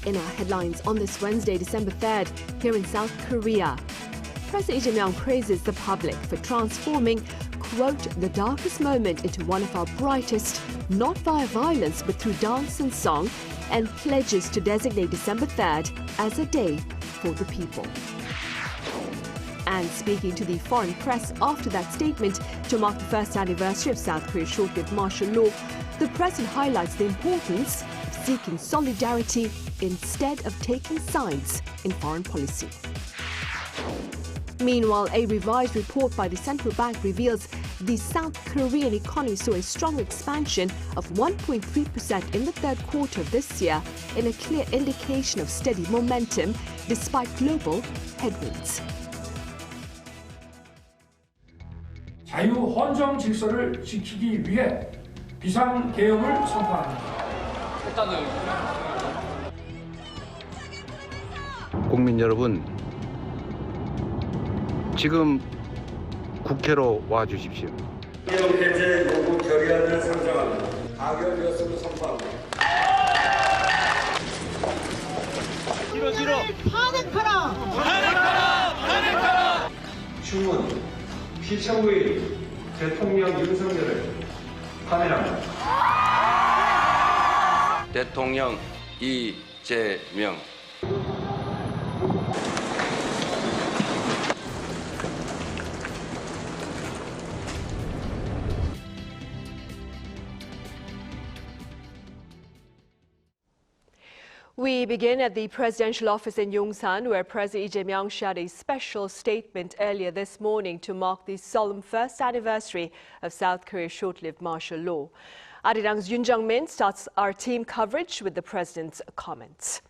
In our headlines on this Wednesday, December 3rd, here in South Korea, President Lee Jae-myung praises the public for transforming, quote, the darkest moment into one of our brightest, not via violence but through dance and song, and pledges to designate December 3rd as a day for the people. And speaking to the foreign press after that statement to mark the first anniversary of South Korea's short-lived martial law, the president highlights the importance of seeking solidarity instead of taking sides in foreign policy. Meanwhile, a revised report by the central bank reveals the South Korean economy saw a strong expansion of 1.3% in the third quarter of this year, in a clear indication of steady momentum despite global headwinds. 자유 헌정 질서를 지키기 위해 비상 계엄을 선포합니다. 국민 여러분, 지금 국회로 와 주십시오. 계엄 해제 요구 결의안을 상정합니다. 가결되었음을 선포합니다. 싫어. 탄핵하라. 충원 피청구의 대통령 윤석열을 탄핵합니다. 대통령 이재명. We begin at the presidential office in Yongsan, where President Lee Jae-myung shared a special statement earlier this morning to mark the solemn first anniversary of South Korea's short-lived martial law. Arirang's Yoon Jung-min starts our team coverage with the president's comments.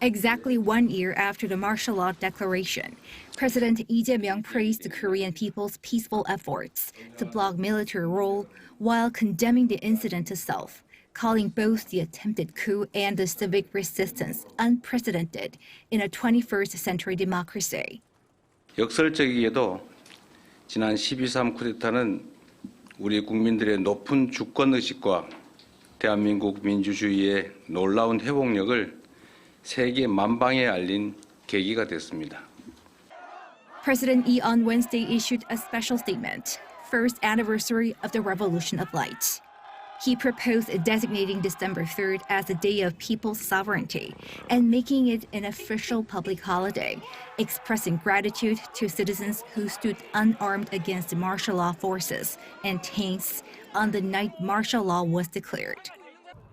Exactly 1 year after the martial law declaration, President Lee Jae-myung praised the Korean people's peaceful efforts to block military rule while condemning the incident itself, calling both the attempted coup and the civic resistance unprecedented in a 21st century democracy. 역설적이게도 지난 12.3 쿠데타는 우리 국민들의 높은 주권의식과 대한민국 민주주의의 놀라운 회복력을 세계 만방에 알린 계기가 됐습니다. President Lee on Wednesday issued a special statement, first anniversary of the Revolution of Light. He proposed designating December 3rd as a day of people's sovereignty and making it an official public holiday, expressing gratitude to citizens who stood unarmed against martial law forces and tanks on the night martial law was declared.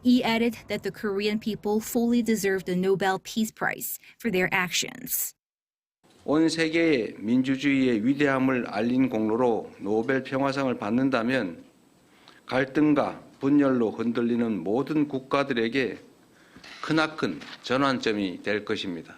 He added that the Korean people fully deserve the Nobel Peace Prize for their actions. 온 세계에 민주주의의 위대함을 알린 공로로 노벨 평화상을 받는다면 갈등과 분열로 흔들리는 모든 국가들에게 크나큰 전환점이 될 것입니다.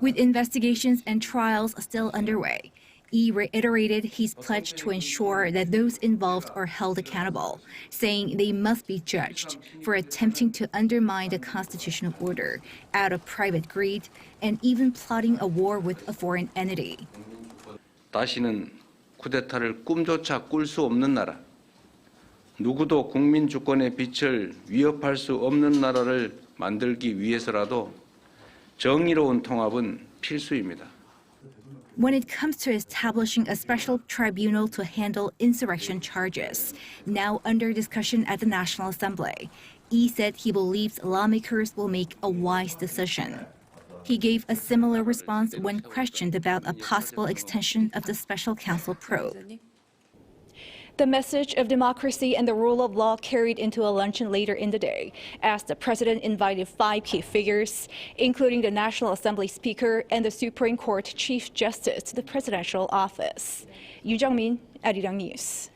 With investigations and trials still underway, Lee reiterated his pledge to ensure that those involved are held accountable, saying they must be judged for attempting to undermine the constitutional order out of private greed and even plotting a war with a foreign entity. 다시는 쿠데타를 꿈조차 꿀 수 없는 나라, 누구도 국민 주권의 빛을 위협할 수 없는 나라를 만들기 위해서라도 정의로운 통합은 필수입니다. When it comes to establishing a special tribunal to handle insurrection charges, now under discussion at the Nat'l Assembly, Lee said he believes lawmakers will make a wise decision. He gave a similar response when questioned about a possible extension of the special counsel probe. The message of democracy and the rule of law carried into a luncheon later in the day, as the president invited 5 key figures, including the National Assembly Speaker and the Supreme Court Chief Justice, to the presidential office. Yoon Jung-min, Arirang News.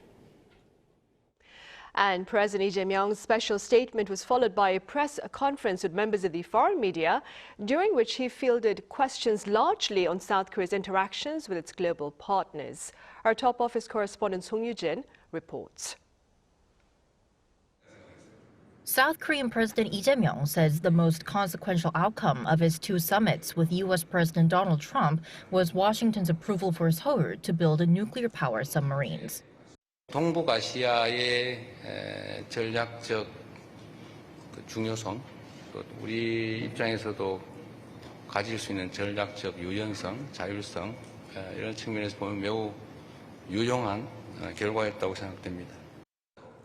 And President Lee Jae-myung's special statement was followed by a press conference with members of the foreign media, during which he fielded questions largely on South Korea's interactions with its global partners. Our top office correspondent Song Yoo-jin reports. South Korean President Lee Jae-myung says the most consequential outcome of his 2 summits with U.S. President Donald Trump was Washington's approval for Seoul to build nuclear-powered submarines. 동북아시아의 전략적 그 중요성, 또 우리 입장에서도 가질 수 있는 전략적 유연성, 자율성 이런 측면에서 보면 매우 유용한 결과였다고 생각됩니다.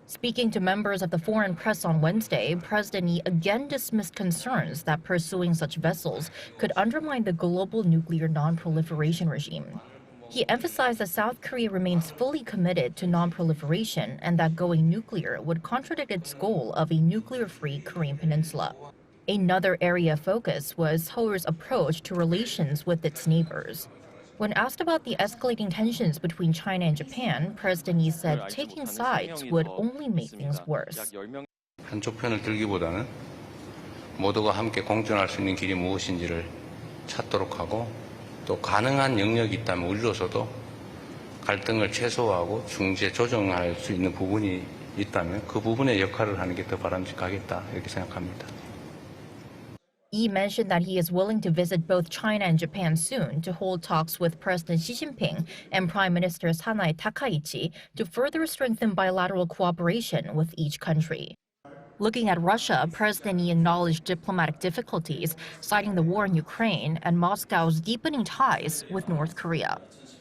Speaking to members of the foreign press on Wednesday, President Lee again dismissed concerns that pursuing such vessels could undermine the global nuclear non-proliferation regime. He emphasized that South Korea remains fully committed to non-proliferation and that going nuclear would contradict its goal of a nuclear-free Korean peninsula. Another area of focus was Seoul's approach to relations with its neighbors. When asked about the escalating tensions between China and Japan, President Lee said taking sides would only make things worse. 한쪽 편을 들기보다는 모두가 함께 공존할 수 있는 길이 무엇인지를 찾도록 하고 또 가능한 영역이 있다면 우리로서도 갈등을 최소화하고 중재 조정할 수 있는 부분이 있다면 그 부분의 역할을 하는 게 더 바람직하겠다 이렇게 생각합니다. Lee mentioned that he is willing to visit both China and Japan soon to hold talks with President Xi Jinping and Prime Minister Sanae Takaichi to further strengthen bilateral cooperation with each country. Looking at Russia, President Lee acknowledged diplomatic difficulties, citing the war in Ukraine and Moscow's deepening ties with North Korea.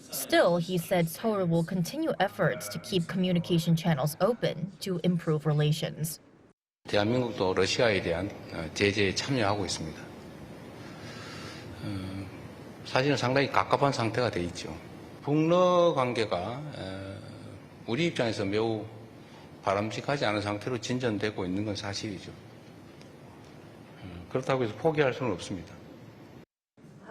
Still, he said Seoul will continue efforts to keep communication channels open to improve relations. 대한민국도 러시아에 대한 제재에 참여하고 있습니다. 사실은 상당히 갑갑한 상태가 돼 있죠. 북러 관계가 우리 입장에서 매우 바람직하지 않은 상태로 진전되고 있는 건 사실이죠. 그렇다고 해서 포기할 수는 없습니다.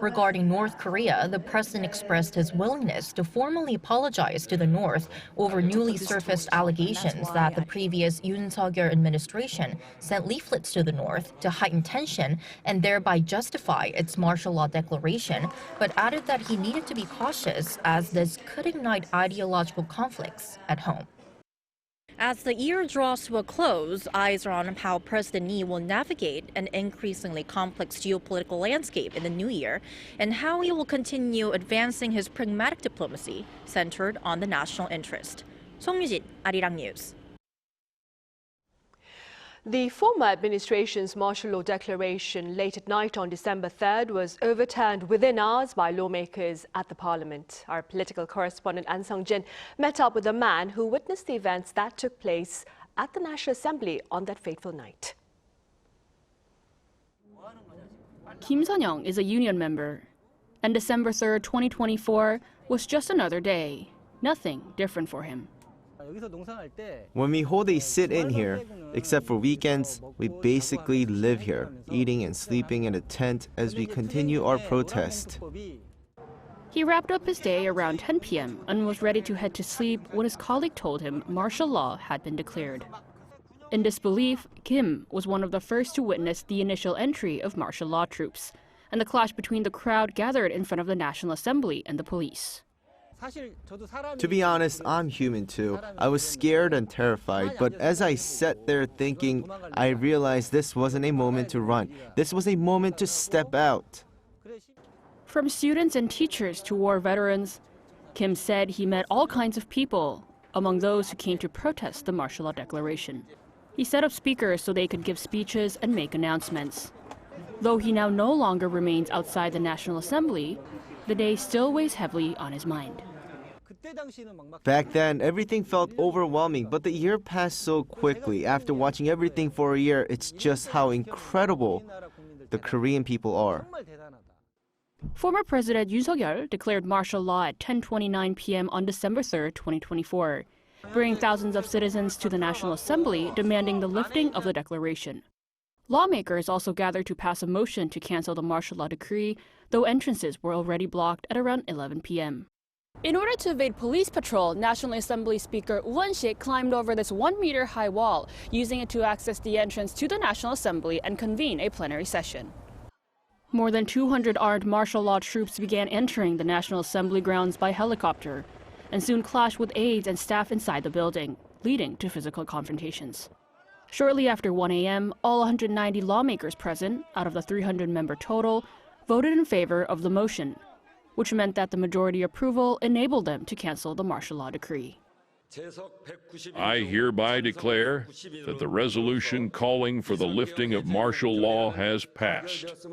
Regarding North Korea, the president expressed his willingness to formally apologize to the North over newly surfaced allegations that the previous Yoon Suk-yeol administration sent leaflets to the North to heighten tension and thereby justify its martial law declaration, but added that he needed to be cautious as this could ignite ideological conflicts at home. As the year draws to a close, eyes are on how President Lee will navigate an increasingly complex geopolitical landscape in the new year and how he will continue advancing his pragmatic diplomacy centered on the national interest. 송유진, Arirang News. The former administration's martial law declaration late at night on December 3rd was overturned within hours by lawmakers at the parliament. Our political correspondent An Sung-jin met up with a man who witnessed the events that took place at the National Assembly on that fateful night. Kim Sun-young is a union member, and December 3rd, 2024 was just another day. Nothing different for him. When we hold a sit-in here, except for weekends, we basically live here, eating and sleeping in a tent as we continue our protest. He wrapped up his day around 10 p.m. and was ready to head to sleep when his colleague told him martial law had been declared. In disbelief, Kim was one of the first to witness the initial entry of martial law troops and the clash between the crowd gathered in front of the National Assembly and the police. To be honest, I'm human too. I was scared and terrified, but as I sat there thinking, I realized this wasn't a moment to run. This was a moment to step out. From students and teachers to war veterans, Kim said he met all kinds of people, among those who came to protest the martial law declaration. He set up speakers so they could give speeches and make announcements. Though he now no longer remains outside the National Assembly, the day still weighs heavily on his mind. Back then, everything felt overwhelming, but the year passed so quickly. After watching everything for a year, it's just how incredible the Korean people are. Former President Yoon Suk-yeol declared martial law at 10:29 p.m. on December 3rd, 2024, bringing thousands of citizens to the National Assembly demanding the lifting of the declaration. Lawmakers also gathered to pass a motion to cancel the martial law decree, though entrances were already blocked at around 11 p.m. In order to evade police patrol, National Assembly Speaker Woo Won-sik climbed over this 1-meter-high wall, using it to access the entrance to the National Assembly and convene a plenary session. More than 200 armed martial law troops began entering the National Assembly grounds by helicopter, and soon clashed with aides and staff inside the building, leading to physical confrontations. Shortly after 1 a.m., all 190 lawmakers present, out of the 300-member total, voted in favor of the motion, which meant that the majority approval enabled them to cancel the martial law decree. I hereby declare that the resolution calling for the lifting of martial law has passed.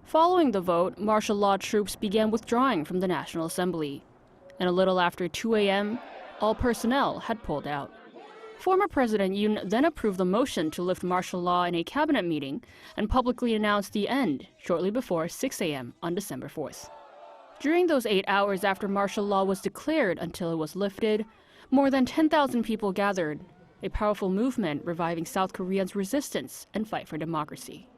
Following the vote, martial law troops began withdrawing from the National Assembly. And a little after 2 a.m., all personnel had pulled out. Former President Yoon then approved the motion to lift martial law in a cabinet meeting and publicly announced the end shortly before 6 a.m. on December 4th. During those 8 hours after martial law was declared until it was lifted, more than 10,000 people gathered, a powerful movement reviving South Koreans' resistance and fight for democracy.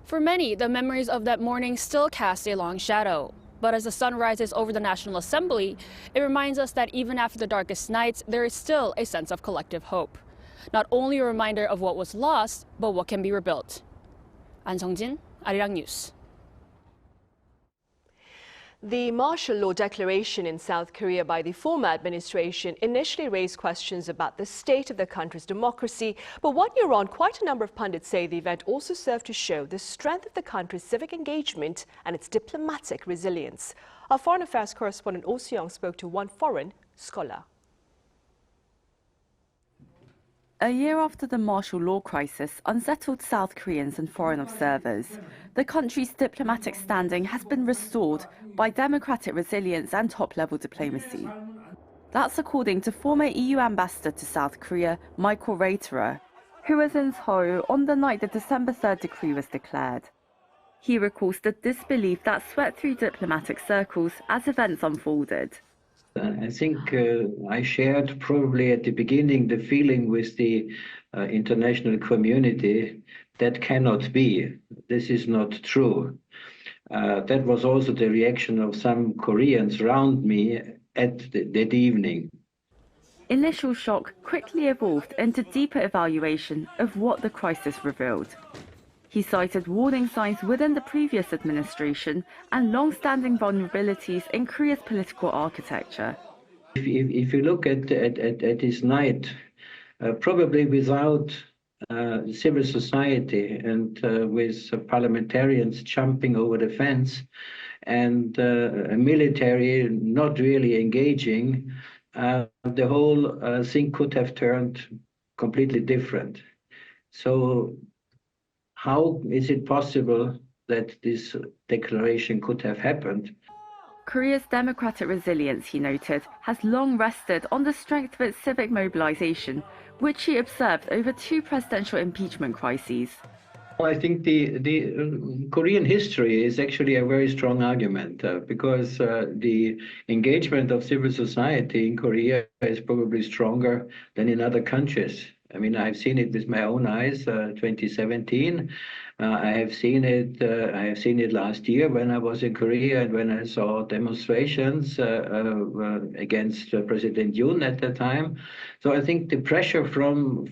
For many, the memories of that morning still cast a long shadow. But as the sun rises over the National Assembly, it reminds us that even after the darkest nights, there is still a sense of collective hope. Not only a reminder of what was lost, but what can be rebuilt. An Sung-jin, Arirang News. The martial law declaration in South Korea by the former administration initially raised questions about the state of the country's democracy. But 1 year on, quite a number of pundits say the event also served to show the strength of the country's civic engagement and its diplomatic resilience. Our foreign affairs correspondent Oh Soo-young spoke to one foreign scholar. A year after the martial law crisis unsettled South Koreans and foreign observers, the country's diplomatic standing has been restored by democratic resilience and top-level diplomacy. That's according to former EU ambassador to South Korea, Michael Reiterer, who was in Seoul on the night the December 3rd decree was declared. He recalls the disbelief that swept through diplomatic circles as events unfolded. I think I shared probably at the beginning the feeling with the international community that cannot be. This is not true. That was also the reaction of some Koreans around me at that evening. Initial shock quickly evolved into deeper evaluation of what the crisis revealed. He cited warning signs within the previous administration and long-standing vulnerabilities in Korea's political architecture. If you look at this night, probably without civil society and with parliamentarians jumping over the fence and military not really engaging, the whole thing could have turned completely different. So how is it possible that this declaration could have happened? Korea's democratic resilience, he noted, has long rested on the strength of its civic mobilization, which he observed over 2 presidential impeachment crises. I think the Korean history is actually a very strong argument because the engagement of civil society in Korea is probably stronger than in other countries. I mean, I've seen it with my own eyes, 2017. I have seen it last year when I was in Korea and when I saw demonstrations against President Yoon at the time. So I think the pressure from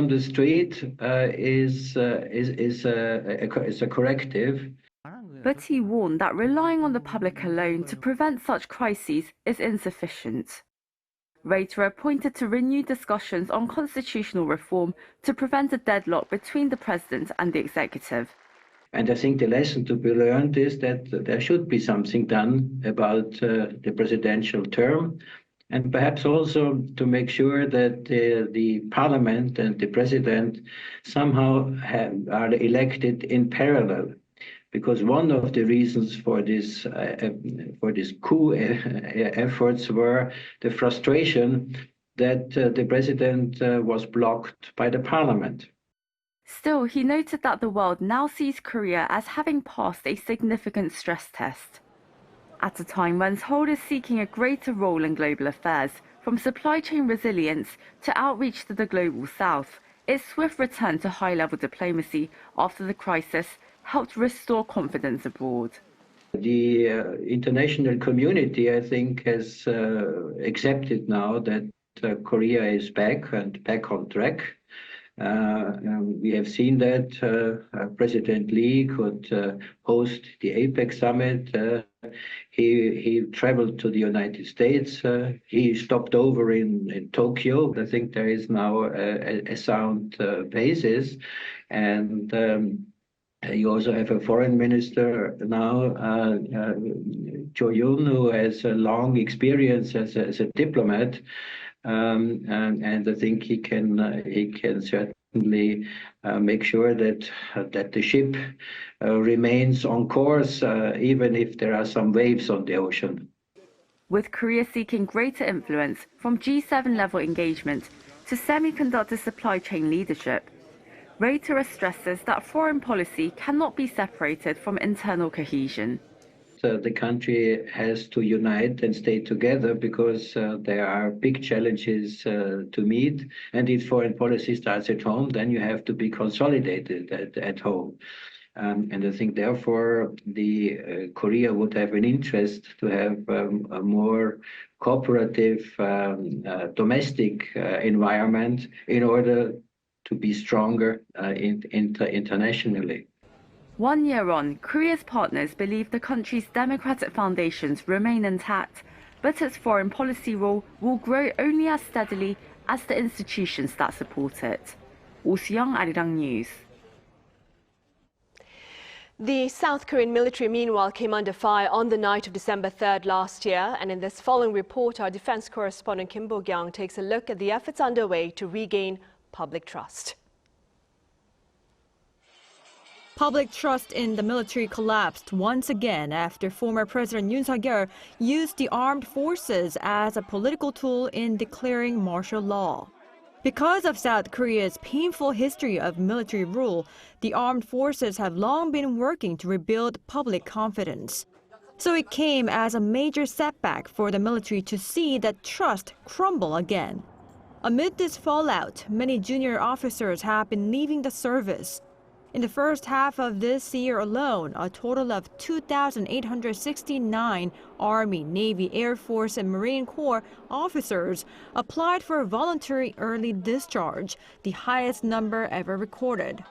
the street is a corrective. But he warned that relying on the public alone to prevent such crises is insufficient. Reiterer pointed to renewed discussions on constitutional reform to prevent a deadlock between the president and the executive. And I think the lesson to be learned is that there should be something done about the presidential term, and perhaps also to make sure that the parliament and the president somehow are elected in parallel. Because one of the reasons for this coup efforts were the frustration that the president was blocked by the parliament. Still, he noted that the world now sees Korea as having passed a significant stress test. At a time when Seoul is seeking a greater role in global affairs, from supply chain resilience to outreach to the global south, its swift return to high-level diplomacy after the crisis helped restore confidence abroad. The international community, I think, has accepted now that Korea is back and back on track. We have seen that President Lee could host the APEC summit. He traveled to the United States. He stopped over in Tokyo. I think there is now a sound basis. And You also have a foreign minister now, Jo Yoon, who has a long experience as a diplomat, and I think he can certainly make sure that the ship remains on course, even if there are some waves on the ocean. With Korea seeking greater influence from G7 level engagement to semiconductor supply chain leadership, Reuters stresses that foreign policy cannot be separated from internal cohesion. The country has to unite and stay together because there are big challenges to meet. And if foreign policy starts at home, then you have to be consolidated at home. And I think, therefore, Korea would have an interest to have a more cooperative domestic environment in order to be stronger internationally. 1 year on, Korea's partners believe the country's democratic foundations remain intact, but its foreign policy role will grow only as steadily as the institutions that support it. Oh Soo-young, Arirang News. The South Korean military, meanwhile, came under fire on the night of December 3rd last year. And in this following report, our defense correspondent Kim Bo-kyung takes a look at the efforts underway to regain public trust. Public trust in the military collapsed once again after former President Yoon Suk-yeol used the armed forces as a political tool in declaring martial law. Because of South Korea's painful history of military rule, the armed forces have long been working to rebuild public confidence. So it came as a major setback for the military to see that trust crumble again. Amid this fallout, many junior officers have been leaving the service. In the first half of this year alone, a total of 2,869 Army, Navy, Air Force, and Marine Corps officers applied for voluntary early discharge, the highest number ever recorded.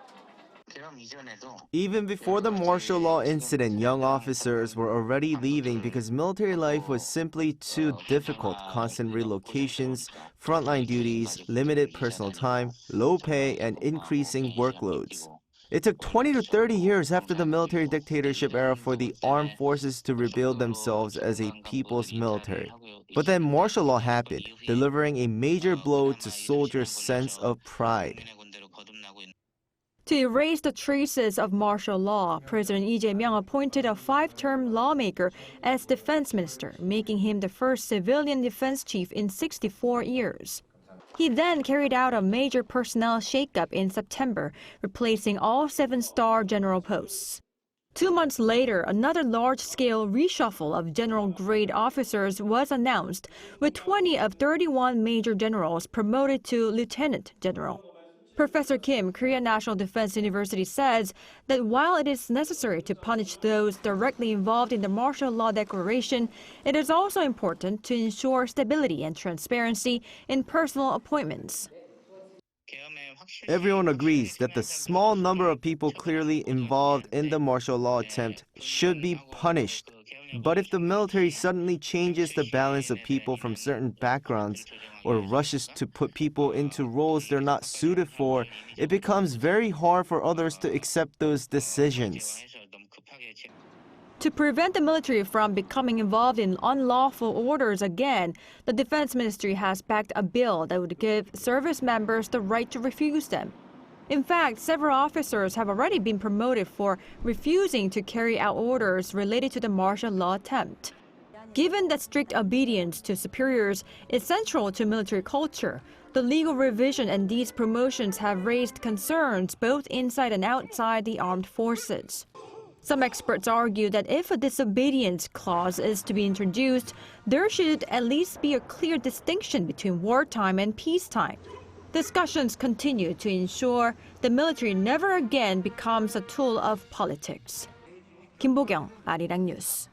Even before the martial law incident, young officers were already leaving because military life was simply too difficult. Constant relocations, frontline duties, limited personal time, low pay, and increasing workloads. It took 20 to 30 years after the military dictatorship era for the armed forces to rebuild themselves as a people's military. But then martial law happened, delivering a major blow to soldiers' sense of pride. To erase the traces of martial law, President Lee Jae-myung appointed a 5-term lawmaker as defense minister, making him the first civilian defense chief in 64 years. He then carried out a major personnel shakeup in September, replacing all 7-star general posts. 2 months later, another large-scale reshuffle of general-grade officers was announced, with 20 of 31 major generals promoted to lieutenant general. Professor Kim, Korea National Defense University, says that while it is necessary to punish those directly involved in the martial law declaration, it is also important to ensure stability and transparency in personal appointments. Everyone agrees that the small number of people clearly involved in the martial law attempt should be punished. But if the military suddenly changes the balance of people from certain backgrounds or rushes to put people into roles they're not suited for, it becomes very hard for others to accept those decisions. To prevent the military from becoming involved in unlawful orders again, the Defense Ministry has backed a bill that would give service members the right to refuse them. In fact, several officers have already been promoted for refusing to carry out orders related to the martial law attempt. Given that strict obedience to superiors is central to military culture, the legal revision and these promotions have raised concerns both inside and outside the armed forces. Some experts argue that if a disobedience clause is to be introduced, there should at least be a clear distinction between wartime and peacetime. Discussions continue to ensure the military never again becomes a tool of politics. Kim Bo-kyung, Arirang News.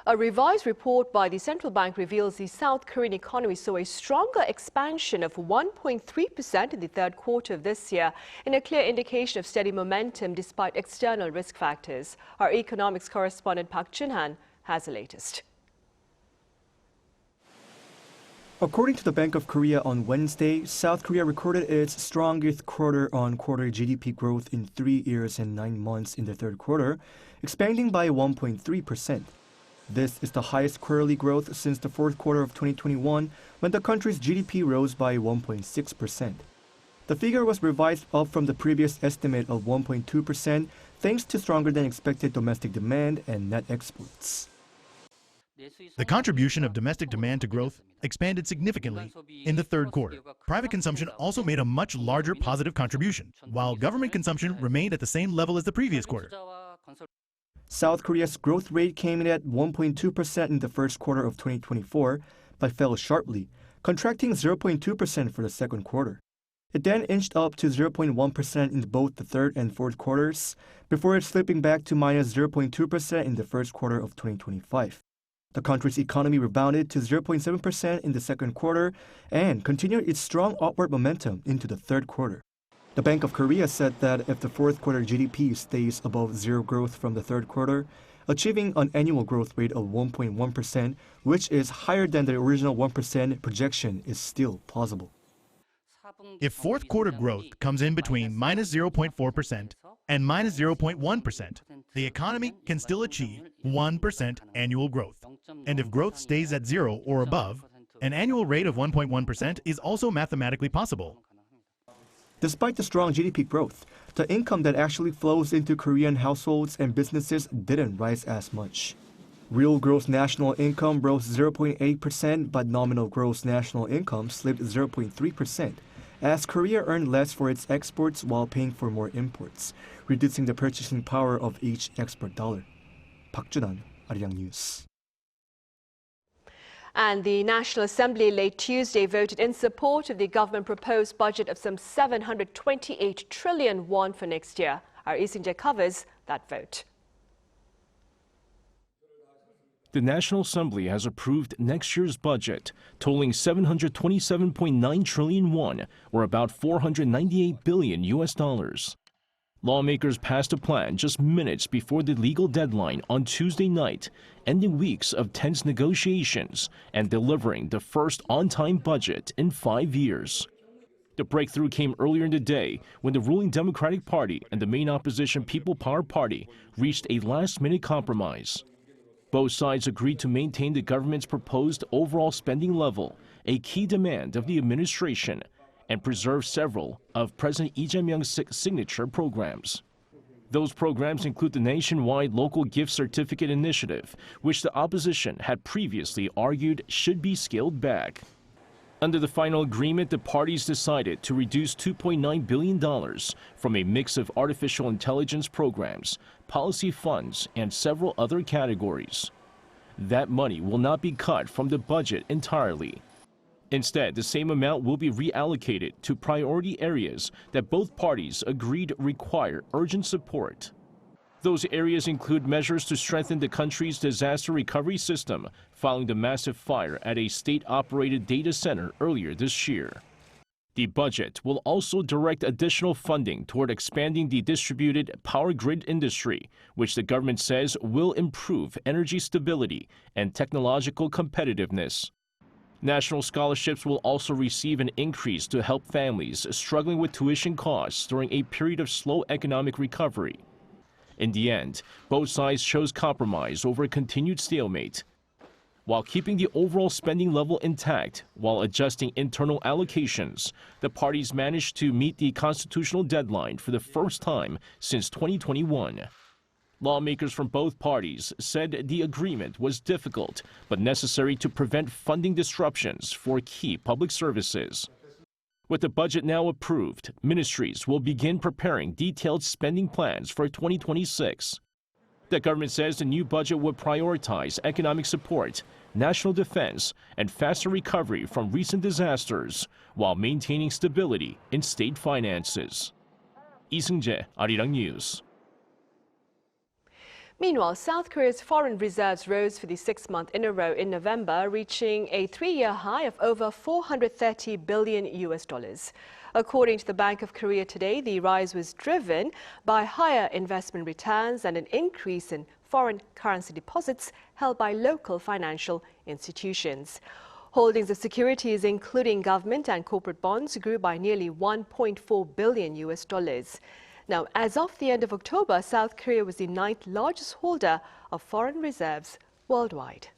A revised report by the central bank reveals the South Korean economy saw a stronger expansion of 1.3% in the third quarter of this year, in a clear indication of steady momentum despite external risk factors. Our economics correspondent Park Jun-han has the latest. According to the Bank of Korea on Wednesday, South Korea recorded its strongest quarter-on-quarter GDP growth in 3 years and 9 months in the third quarter, expanding by 1.3%. This is the highest quarterly growth since the fourth quarter of 2021, when the country's GDP rose by 1.6%. The figure was revised up from the previous estimate of 1.2%, thanks to stronger than expected domestic demand and net exports. The contribution of domestic demand to growth expanded significantly in the third quarter. Private consumption also made a much larger positive contribution, while government consumption remained at the same level as the previous quarter. South Korea's growth rate came in at 1.2% in the first quarter of 2024, but fell sharply, contracting 0.2% for the second quarter. It then inched up to 0.1% in both the third and fourth quarters, before slipping back to minus 0.2% in the first quarter of 2025. The country's economy rebounded to 0.7% in the second quarter and continued its strong upward momentum into the third quarter. The Bank of Korea said that if the fourth quarter GDP stays above zero growth from the third quarter, achieving an annual growth rate of 1.1%, which is higher than the original 1% projection, is still plausible. If fourth quarter growth comes in between minus 0.4% and minus 0.1%, the economy can still achieve 1% annual growth. And if growth stays at zero or above, an annual rate of 1.1% is also mathematically possible. Despite the strong GDP growth, the income that actually flows into Korean households and businesses didn't rise as much. Real gross national income rose 0.8%, but nominal gross national income slipped 0.3%, as Korea earned less for its exports while paying for more imports, reducing the purchasing power of each export dollar. Park Junan, Arirang News. And the National Assembly late Tuesday voted in support of the government proposed budget of some 728 trillion won for next year. Our Lee Seung-jae covers that vote. The National Assembly has approved next year's budget, totaling 727.9 trillion won, or about $498 billion US. Lawmakers passed a plan just minutes before the legal deadline on Tuesday night, ending weeks of tense negotiations and delivering the first on-time budget in 5 years. The breakthrough came earlier in the day when the ruling Democratic Party and the main opposition People Power Party reached a last-minute compromise. Both sides agreed to maintain the government's proposed overall spending level, a key demand of the administration, and preserve several of President Lee Jae-myung's signature programs. Those programs include the nationwide local gift certificate initiative, which the opposition had previously argued should be scaled back. Under the final agreement, the parties decided to reduce $2.9 billion from a mix of artificial intelligence programs, policy funds, and several other categories. That money will not be cut from the budget entirely. Instead, the same amount will be reallocated to priority areas that both parties agreed require urgent support. Those areas include measures to strengthen the country's disaster recovery system following the massive fire at a state-operated data center earlier this year. The budget will also direct additional funding toward expanding the distributed power grid industry, which the government says will improve energy stability and technological competitiveness. National scholarships will also receive an increase to help families struggling with tuition costs during a period of slow economic recovery. In the end, both sides chose compromise over a continued stalemate. While keeping the overall spending level intact while adjusting internal allocations, the parties managed to meet the constitutional deadline for the first time since 2021. Lawmakers from both parties said the agreement was difficult but necessary to prevent funding disruptions for key public services. With the budget now approved, ministries will begin preparing detailed spending plans for 2026. The government says the new budget would prioritize economic support, national defense, and faster recovery from recent disasters while maintaining stability in state finances. Lee Seung-jae, Arirang News. Meanwhile, South Korea's foreign reserves rose for the 6th month in a row in November, reaching a 3-year high of over $430 billion US. According to the Bank of Korea today, the rise was driven by higher investment returns and an increase in foreign currency deposits held by local financial institutions. Holdings of securities, including government and corporate bonds, grew by nearly $1.4 billion. Now, as of the end of October, South Korea was the 9th largest holder of foreign reserves worldwide.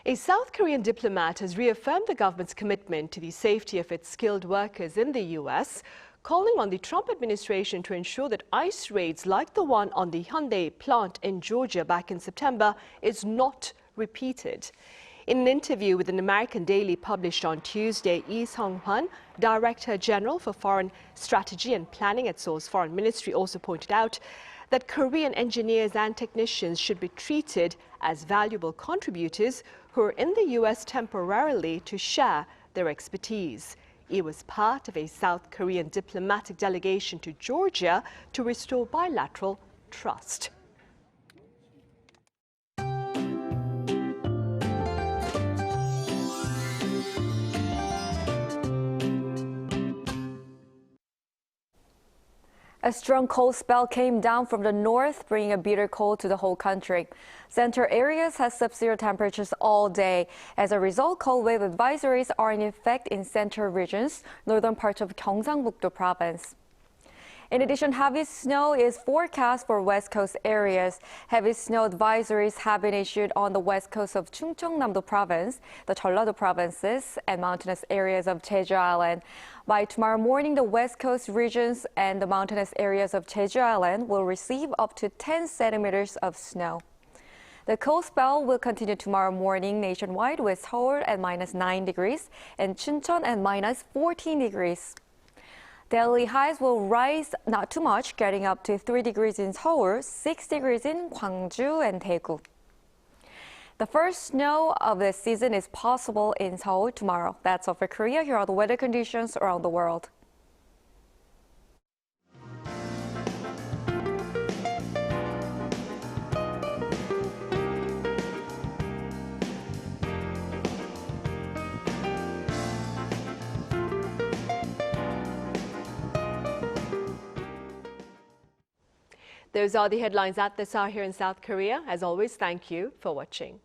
A South Korean diplomat has reaffirmed the government's commitment to the safety of its skilled workers in the U.S., calling on the Trump administration to ensure that ICE raids like the one on the Hyundai plant in Georgia back in September is not repeated. In an interview with an American daily published on Tuesday, Lee Sung-hwan, Director General for Foreign Strategy and Planning at Seoul's Foreign Ministry, also pointed out that Korean engineers and technicians should be treated as valuable contributors who are in the U.S. temporarily to share their expertise. He was part of a South Korean diplomatic delegation to Georgia to restore bilateral trust. A strong cold spell came down from the north, bringing a bitter cold to the whole country. Center areas had sub-zero temperatures all day. As a result, cold wave advisories are in effect in central regions, northern parts of Gyeongsangbuk-do province. In addition, heavy snow is forecast for West Coast areas. Heavy snow advisories have been issued on the west coast of Chungcheongnam-do province, the Jeollado provinces, and mountainous areas of Jeju Island. By tomorrow morning, the west coast regions and the mountainous areas of Jeju Island will receive up to 10 centimeters of snow. The cold spell will continue tomorrow morning nationwide, with Seoul at -9 degrees and Chuncheon at -14 degrees. Daily highs will rise not too much, getting up to 3 degrees in Seoul, 6 degrees in Gwangju and Daegu. The first snow of the season is possible in Seoul tomorrow. That's all for Korea. Here are the weather conditions around the world. Those are the headlines at this hour here in South Korea. As always, thank you for watching.